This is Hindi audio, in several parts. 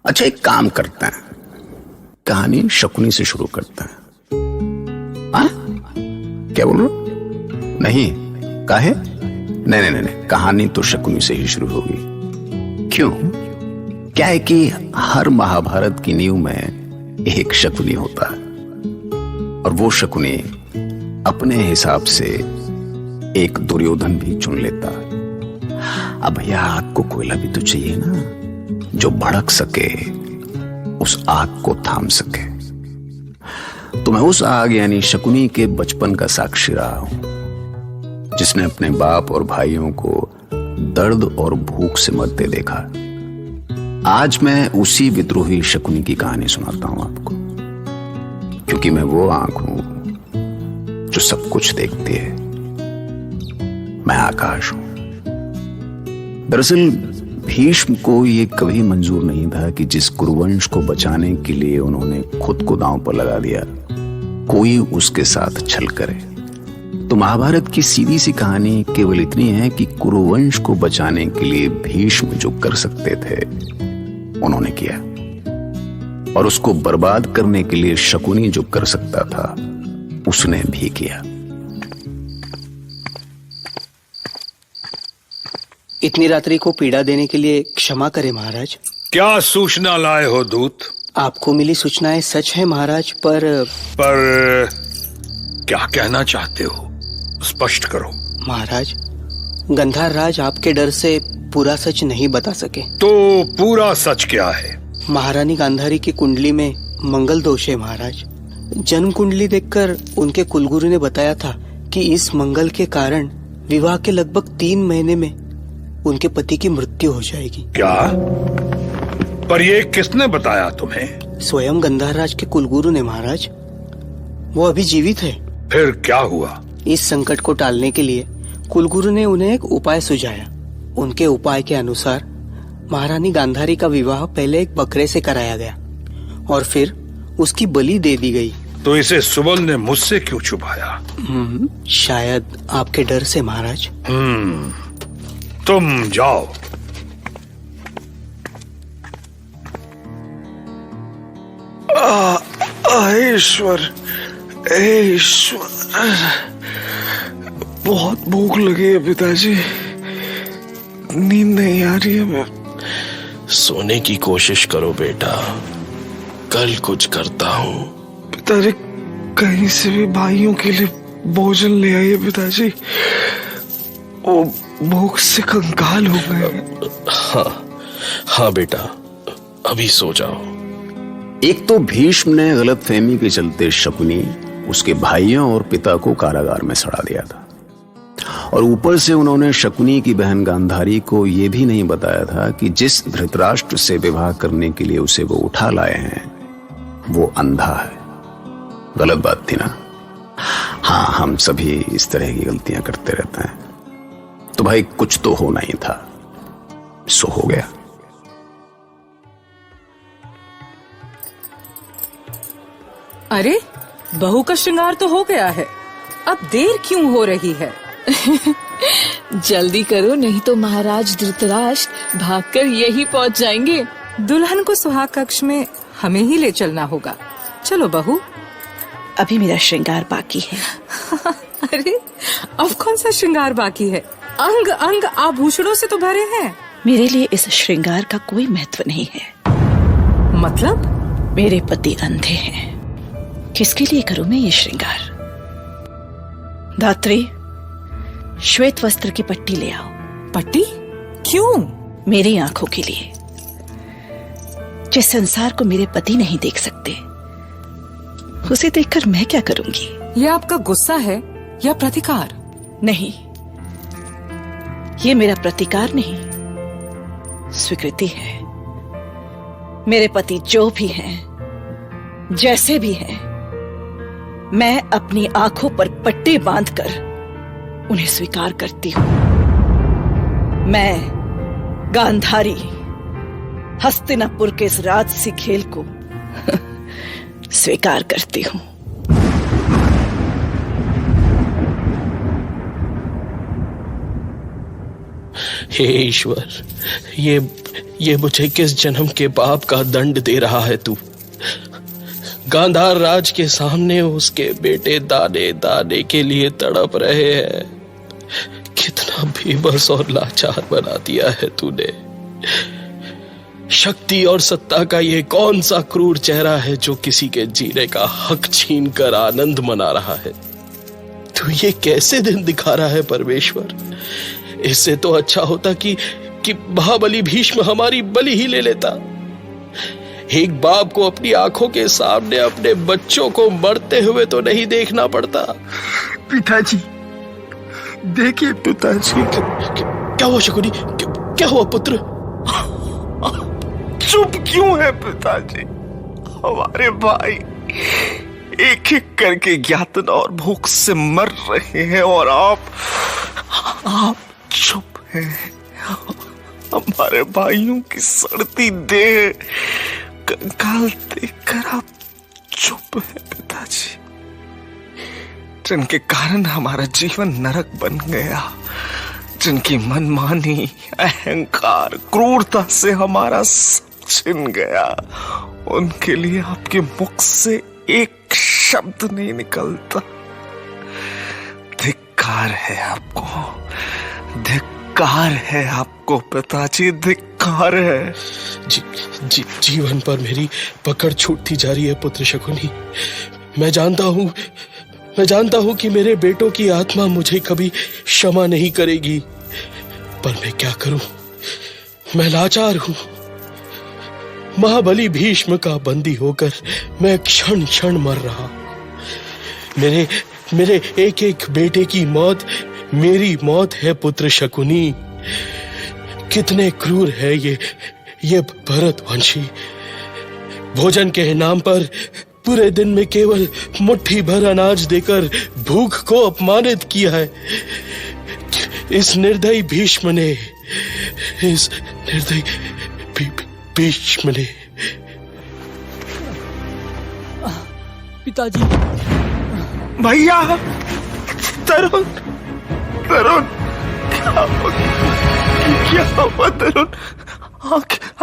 अच्छा, एक काम करते हैं, कहानी शकुनी से शुरू करते हैं। हाँ, क्या बोल रहे हो? नहीं, काहे? नहीं, कहानी तो शकुनी से ही शुरू होगी। क्यों? क्या है कि हर महाभारत की नींव में एक शकुनी होता है और वो शकुनी अपने हिसाब से एक दुर्योधन भी चुन लेता है। अब भैया, आग को कोयला भी तो चाहिए ना, जो भड़क सके, उस आग को थाम सके। तो मैं उस आग यानी शकुनी के बचपन का साक्षी रहा हूं, जिसने अपने बाप और भाइयों को दर्द और भूख से मरते देखा। आज मैं उसी विद्रोही शकुनी की कहानी सुनाता हूं आपको, क्योंकि मैं वो आंख हूं जो सब कुछ देखती है। मैं आकाश हूं। दरअसल भीष्म को यह कभी मंजूर नहीं था कि जिस कुरुवंश को बचाने के लिए उन्होंने खुद को दांव पर लगा दिया, कोई उसके साथ छल करे। तो महाभारत की सीधी सी कहानी केवल इतनी है कि कुरुवंश को बचाने के लिए भीष्म जो कर सकते थे उन्होंने किया, और उसको बर्बाद करने के लिए शकुनी जो कर सकता था उसने भी किया। इतनी रात्रि को पीड़ा देने के लिए क्षमा करें महाराज। क्या सूचना लाए हो दूत? आपको मिली सूचनाएं सच है महाराज, पर क्या कहना चाहते हो? स्पष्ट करो। महाराज, गंधार राज आपके डर से पूरा सच नहीं बता सके। तो पूरा सच क्या है? महारानी गांधारी की कुंडली में मंगल दोष है महाराज। जन्म कुंडली देखकर उनके कुलगुरु ने बताया था कि इस मंगल के कारण विवाह के लगभग 3 महीने में उनके पति की मृत्यु हो जाएगी। क्या? पर ये किसने बताया तुम्हें? स्वयं गंधार राज के कुलगुरु ने महाराज। वो अभी जीवित है। फिर क्या हुआ? इस संकट को टालने के लिए कुलगुरु ने उन्हें एक उपाय सुझाया। उनके उपाय के अनुसार महारानी गांधारी का विवाह पहले एक बकरे से कराया गया और फिर उसकी बलि दे दी गई। तो इसे सुबल ने मुझसे क्यों छुपाया? शायद आपके डर से महाराज। तुम जाओ। ईश्वर, ईश्वर, बहुत भूख लगी है पिताजी, नींद नहीं आ रही है। मैं सोने की कोशिश करो बेटा, कल कुछ करता हूँ। पिताजी, कहीं से भी भाइयों के लिए भोजन ले आइए पिताजी, वो भूख से कंगाल हो गए। हाँ बेटा, अभी सो जाओ। एक तो भीष्म ने गलतफहमी के चलते शकुनी, उसके भाइयों और पिता को कारागार में सड़ा दिया था, और ऊपर से उन्होंने शकुनी की बहन गांधारी को यह भी नहीं बताया था कि जिस धृतराष्ट्र से विवाह करने के लिए उसे वो उठा लाए हैं वो अंधा है। गलत बात थी ना? हाँ, हम सभी इस तरह की गलतियां करते रहते हैं। तो भाई, कुछ तो होना ही था, सो हो गया। अरे, बहू का श्रृंगार तो हो गया है, अब देर क्यों हो रही है? जल्दी करो, नहीं तो महाराज धृतराष्ट्र भागकर यही पहुंच जाएंगे। दुल्हन को सुहाग कक्ष में हमें ही ले चलना होगा। चलो बहू। अभी मेरा श्रृंगार बाकी है। अरे, अब कौन सा श्रृंगार बाकी है? अंग अंग आभूषणों से तो भरे हैं। मेरे लिए इस श्रृंगार का कोई महत्व नहीं है। मतलब? मेरे पति अंधे हैं, किसके लिए करूं मैं ये श्रृंगार? धात्री, श्वेत वस्त्र की पट्टी ले आओ। पट्टी? क्यों? मेरी आंखों के लिए, जिस संसार को मेरे पति नहीं देख सकते, उसे देखकर मैं क्या करूंगी? ये आपका गुस्सा है या प्रतिकार? नहीं, ये मेरा प्रतिकार नहीं, स्वीकृति है। मेरे पति जो भी हैं, जैसे भी हैं, मैं अपनी आंखों पर पट्टे बांधकर उन्हें स्वीकार करती हूं। मैं गांधारी हस्तिनापुर के इस राजसी खेल को स्वीकार करती हूं। हे ईश्वर, ये मुझे किस जन्म के पाप का दंड दे रहा है तू? गांधार राज के सामने उसके बेटे दाने दाने के लिए तड़प रहे हैं। कितना बेबस और लाचार बना दिया है तूने। शक्ति और सत्ता का ये कौन सा क्रूर चेहरा है जो किसी के जीने का हक छीन कर आनंद मना रहा है? तू ये कैसे दिन दिखा रहा है परमेश्वर? इससे तो अच्छा होता कि महाबली भीष्म हमारी बलि ही ले लेता। एक बाप को अपनी आंखों के सामने अपने बच्चों को मरते हुए तो नहीं देखना पड़ता। पिताजी, देखिए पिताजी। क्या हुआ शकुनी? क्या हुआ पुत्र? चुप क्यों है पिताजी? हमारे भाई एक एक करके यातना और भूख से मर रहे हैं और आप चुप हैं। हमारे भाइयों की सड़ती देह कंकाल देखकर आप चुप हैं पिताजी, जिनके कारण हमारा जीवन नरक बन गया, जिनकी मनमानी, अहंकार, क्रूरता से हमारा सब छिन गया, उनके लिए आपके मुख से एक शब्द नहीं निकलता। धिक्कार है आपको, धिक्कार है आपको पिताजी, धिक्कार है। जीवन पर मेरी पकड़ छूटती जा रही है पुत्र शकुनी। मैं जानता हूं कि मेरे बेटों की आत्मा मुझे कभी क्षमा नहीं करेगी, पर मैं क्या करूं? मैं लाचार हूं। महाबली भीष्म का बंदी होकर मैं क्षण क्षण मर रहा। मेरे एक एक बेटे की मौत मेरी मौत है पुत्र शकुनी। कितने क्रूर है ये भरतवंशी। भोजन के नाम पर पूरे दिन में केवल मुट्ठी भर अनाज देकर भूख को अपमानित किया है। इस निर्दयी भीष्म ने पिताजी। भैया, तरुण, क्या हुआ तरुण?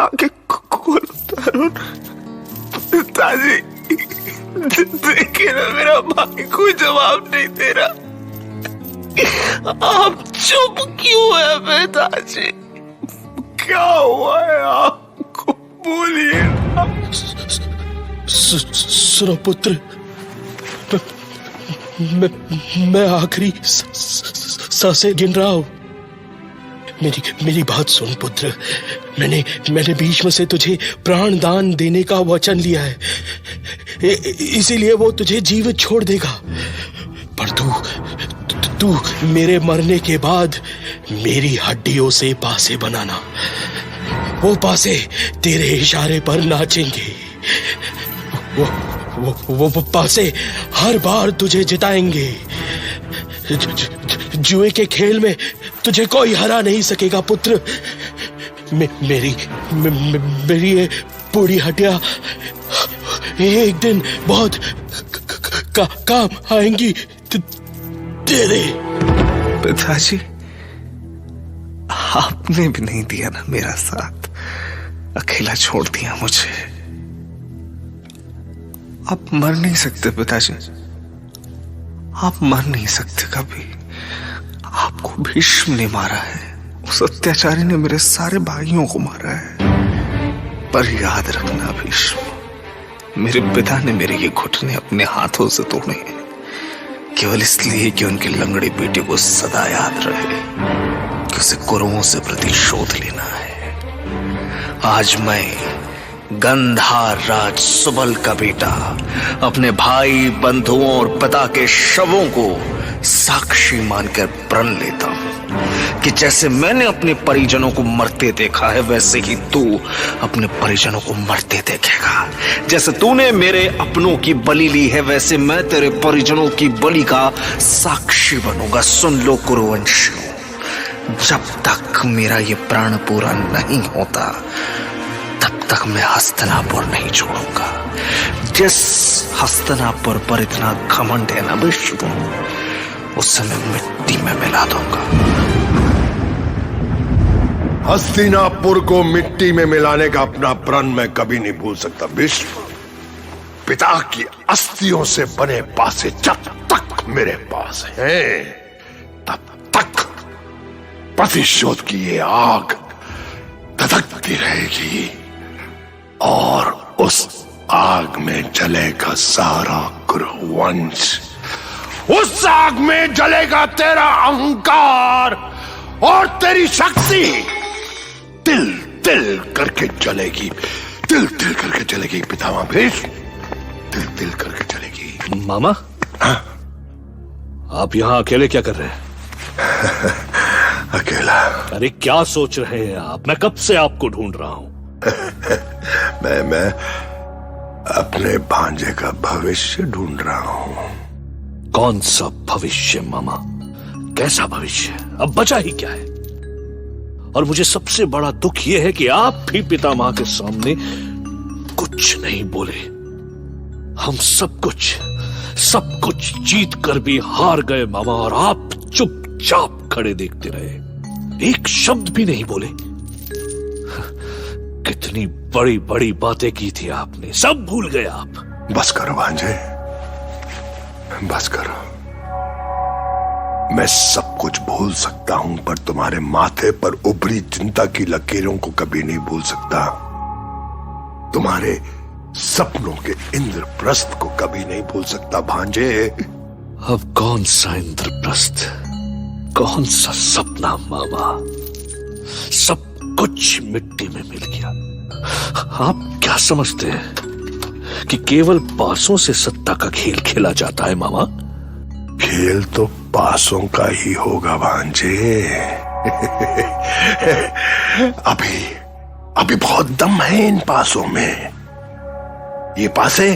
आंखें खोलो तरुण। पिताजी, देखिए ना, मेरा भाई कोई जवाब नहीं दे रहा। आप चुप क्यों है पिताजी? क्या हुआ है आपको? बोलिए। सुनो पुत्र, मैं आखिरी सांसें गिन रहा हूं। मेरी बात सुन पुत्र। मैंने भीष्म से तुझे प्राण दान देने का वचन लिया है, इसीलिए वो तुझे जीवित छोड़ देगा। पर तू मेरे मरने के बाद मेरी हड्डियों से पासे बनाना। वो पासे तेरे इशारे पर नाचेंगे। वो पासे हर बार तुझे जिताएंगे। जुए के खेल में तुझे कोई हरा नहीं सकेगा पुत्र। मेरी ये बूढ़ी हड्डियां एक दिन बहुत काम आएंगी तेरे। पिताजी, आपने भी नहीं दिया ना मेरा साथ, अकेला छोड़ दिया मुझे। आप मर नहीं सकते पिताजी, आप मर नहीं सकते कभी। आपको भीष्म ने मारा है, उस अत्याचारी ने मेरे सारे भाइयों को मारा है। पर याद रखना भीष्म, मेरे पिता ने मेरे ये घुटने अपने हाथों से तोड़े हैं, केवल इसलिए कि उनके लंगड़े बेटे को सदा याद रहे कि उसे कुरुओं से प्रतिशोध लेना है। आज मैं गंधार राज सुबल का बेटा अपने भाई, बंधुओं और पिता के शवों को साक्षी मानकर प्रण लेता हूं कि जैसे मैंने अपने परिजनों को मरते देखा है, वैसे ही तू अपने परिजनों को मरते देखेगा। जैसे तूने मेरे अपनों की बलि ली है, वैसे मैं तेरे परिजनों की बलि का साक्षी बनूंगा। सुन लो कुरुवंशियों, जब तक मेरा ये प्राण पूरा नहीं होता, तब तक मैं हस्तिनापुर नहीं छोड़ूंगा। जिस हस्तिनापुर पर इतना घमंड है ना विष्णु, उसे मैं मिट्टी में मिला दूंगा। हस्तिनापुर को मिट्टी में मिलाने का अपना प्रण मैं कभी नहीं भूल सकता भीष्म। पिता की अस्थियों से बने पासे जब तक मेरे पास हैं, तब तक प्रतिशोध की ये आग धधकती रहेगी और उस आग में जलेगा सारा कुरुवंश। उस आग में जलेगा तेरा अहंकार और तेरी शक्ति। तिल तिल करके जलेगी, तिल तिल करके जलेगी पितामह भीष्म, तिल तिल करके जलेगी। मामा, हाँ? आप यहाँ अकेले क्या कर रहे हैं? अकेला? अरे क्या सोच रहे हैं आप? मैं कब से आपको ढूंढ रहा हूं। मैं अपने भांजे का भविष्य ढूंढ रहा हूं। कौन सा भविष्य मामा? कैसा भविष्य? अब बचा ही क्या है? और मुझे सबसे बड़ा दुख यह है कि आप भी पितामह के सामने कुछ नहीं बोले। हम सब कुछ जीत कर भी हार गए मामा, और आप चुपचाप खड़े देखते रहे, एक शब्द भी नहीं बोले। कितनी बड़ी बड़ी बातें की थी आपने, सब भूल गए आप। बस करो भांजे, बस करो। मैं सब कुछ भूल सकता हूं, पर तुम्हारे माथे पर उभरी चिंता की लकीरों को कभी नहीं भूल सकता। तुम्हारे सपनों के इंद्रप्रस्थ को कभी नहीं भूल सकता भांजे। अब कौन सा इंद्रप्रस्थ, कौन सा सपना मामा? सब कुछ मिट्टी में मिल गया। आप क्या समझते हैं कि केवल पासों से सत्ता का खेल खेला जाता है मामा? खेल तो पासों का ही होगा भांजे। अभी बहुत दम है इन पासों में। ये पासे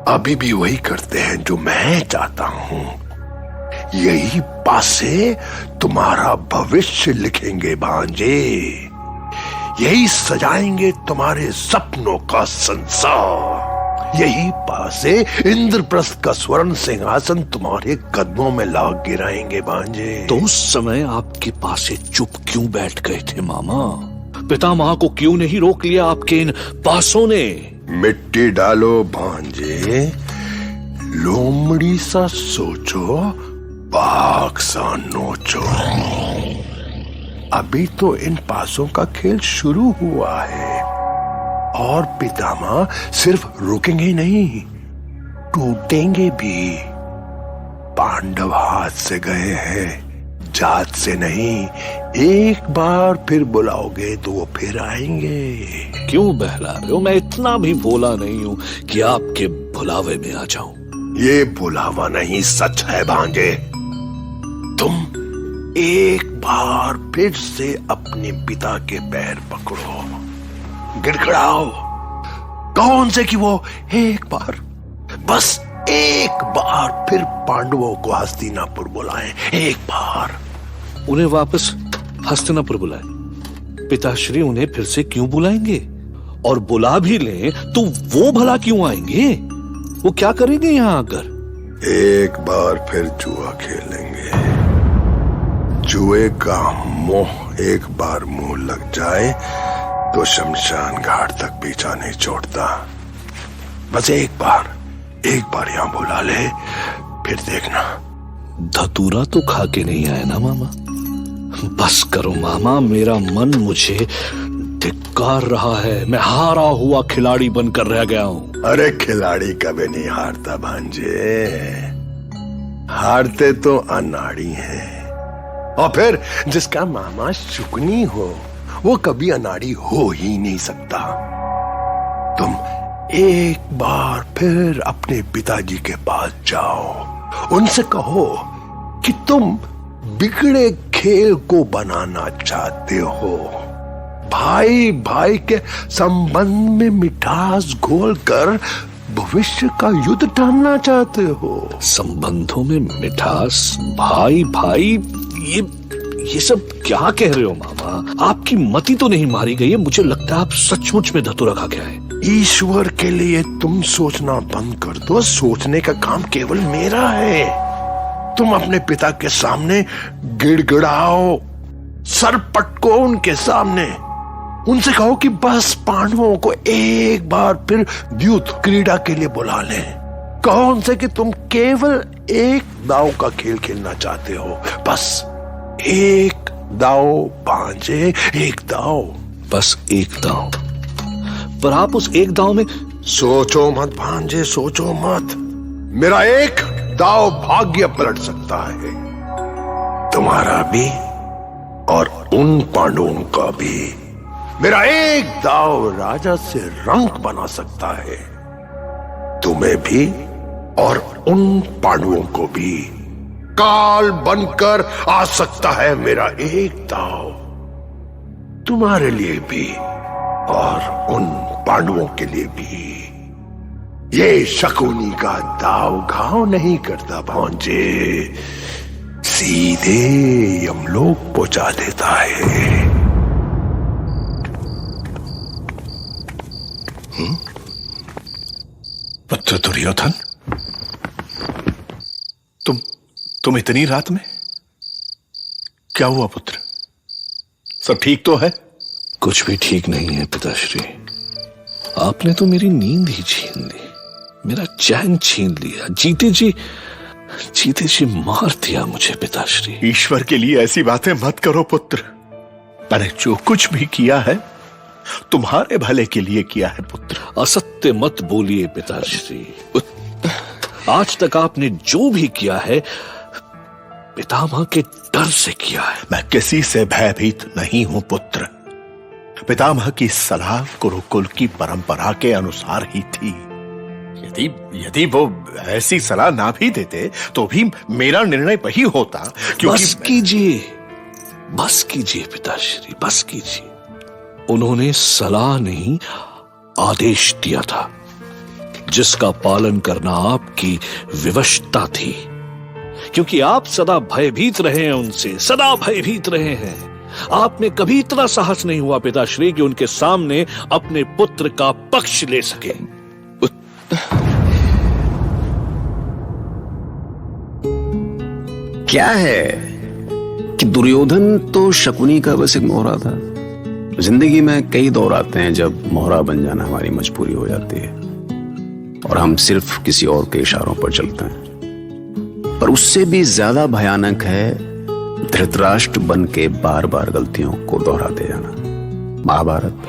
अभी भी वही करते हैं जो मैं चाहता हूं। यही पासे तुम्हारा भविष्य लिखेंगे भांजे। यही सजाएंगे तुम्हारे सपनों का संसार। यही पासे इंद्रप्रस्थ का स्वर्ण सिंहासन तुम्हारे कदमों में ला गिराएंगे भांजे। तो उस समय आपके पासे चुप क्यों बैठ गए थे मामा? पितामह को क्यों नहीं रोक लिया आपके इन पासों ने? मिट्टी डालो भांजे, लोमड़ी सा सोचो, बाघ सा नोचो। अभी तो इन पासों का खेल शुरू हुआ है, और पितामह सिर्फ रुकेंगे ही नहीं, टूटेंगे भी। पांडव हाथ से गए हैं, जात से नहीं। एक बार फिर बुलाओगे तो वो फिर आएंगे। क्यों बहला रहे हो? मैं इतना भी भोला नहीं हूं कि आपके बुलावे में आ जाऊं। ये बुलावा नहीं, सच है भांजे। तुम एक बार फिर से अपने पिता के पैर पकड़ो, गिड़गिड़ाओ। कौन से कि वो एक बार, बस एक बार फिर पांडवों को हस्तिनापुर बुलाएं। एक बार उन्हें वापस हस्तिनापुर बुलाएं। पिताश्री उन्हें फिर से क्यों बुलाएंगे? और बुला भी लें तो वो भला क्यों आएंगे? वो क्या करेंगे यहां आकर? एक बार फिर जुआ खेलेंगे। जुए का मोह एक बार मुंह लग जाए तो शमशान घाट तक पीछा नहीं छोड़ता। बस एक बार यहां बुला ले, फिर देखना। धतूरा तो खा के नहीं आया ना मामा? बस करो मामा, मेरा मन मुझे धिक्कार रहा है। मैं हारा हुआ खिलाड़ी बनकर रह गया हूं। अरे खिलाड़ी कभी नहीं हारता भांजे, हारते तो अनाड़ी हैं। और फिर जिसका मामा शुकनी हो, वो कभी अनाड़ी हो ही नहीं सकता। तुम एक बार फिर अपने पिताजी के पास जाओ, उनसे कहो कि तुम बिगड़े खेल को बनाना चाहते हो, भाई भाई के संबंध में मिठास घोलकर भविष्य का युद्ध टालना चाहते हो। संबंधों में मिठास, भाई भाई, ये सब क्या कह रहे हो मामा? आपकी मति तो नहीं मारी गई है? मुझे लगता है आप सचमुच में धतूरा खा के आए। ईश्वर के लिए तुम सोचना बंद कर दो। सोचने का काम केवल मेरा है। तुम अपने पिता के सामने गिड़गिड़ाओ, सर पटको उनके सामने। उनसे कहो कि बस पांडवों को एक बार फिर द्यूत क्रीड़ा के लिए बुला लें। कहो उनसे कि तुम केवल एक दाव का खेल खेलना चाहते हो, बस एक दाव भांजे, एक दाव। बस एक दांव, पर आप उस एक दांव में सोचो मत भांजे, सोचो मत। मेरा एक दाव भाग्य पलट सकता है, तुम्हारा भी और उन पांडवों का भी। मेरा एक दाव राजा से रंक बना सकता है, तुम्हें भी और उन पांडवों को भी। काल बनकर आ सकता है मेरा एक दाव, तुम्हारे लिए भी और उन पांडवों के लिए भी। ये शकुनी का दाव घाव नहीं करता भांजे, सीधे यमलोक पहुंचा देता है। पुत्र दुर्योधन, तुम इतनी रात में? क्या हुआ पुत्र? सब ठीक तो है? कुछ भी ठीक नहीं है पिताश्री। आपने तो मेरी नींद ही छीन ली, मेरा चैन छीन लिया, जीते जी मार दिया मुझे पिताश्री। ईश्वर के लिए ऐसी बातें मत करो पुत्र। मैंने जो कुछ भी किया है तुम्हारे भले के लिए किया है पुत्र। असत्य मत बोलिए पिताश्री। आज तक आपने जो भी किया है पितामह के डर से किया है। मैं किसी से भयभीत नहीं हूं पुत्र। पितामह की सलाह गुरुकुल की परंपरा के अनुसार ही थी। यदि वो ऐसी सलाह ना भी देते तो भी मेरा निर्णय वही होता, क्योंकि बस कीजिए पिताश्री, बस कीजिए। उन्होंने सलाह नहीं आदेश दिया था, जिसका पालन करना आपकी विवशता थी, क्योंकि आप सदा भयभीत रहे हैं उनसे, सदा भयभीत रहे हैं। आप में कभी इतना साहस नहीं हुआ पिताश्री कि उनके सामने अपने पुत्र का पक्ष ले सके। क्या है कि दुर्योधन तो शकुनी का बस एक मोहरा था। जिंदगी में कई दौर आते हैं जब मोहरा बन जाना हमारी मजबूरी हो जाती है और हम सिर्फ किसी और के इशारों पर चलते हैं। पर उससे भी ज्यादा भयानक है धृतराष्ट्र बन के बार बार गलतियों को दोहराते जाना। महाभारत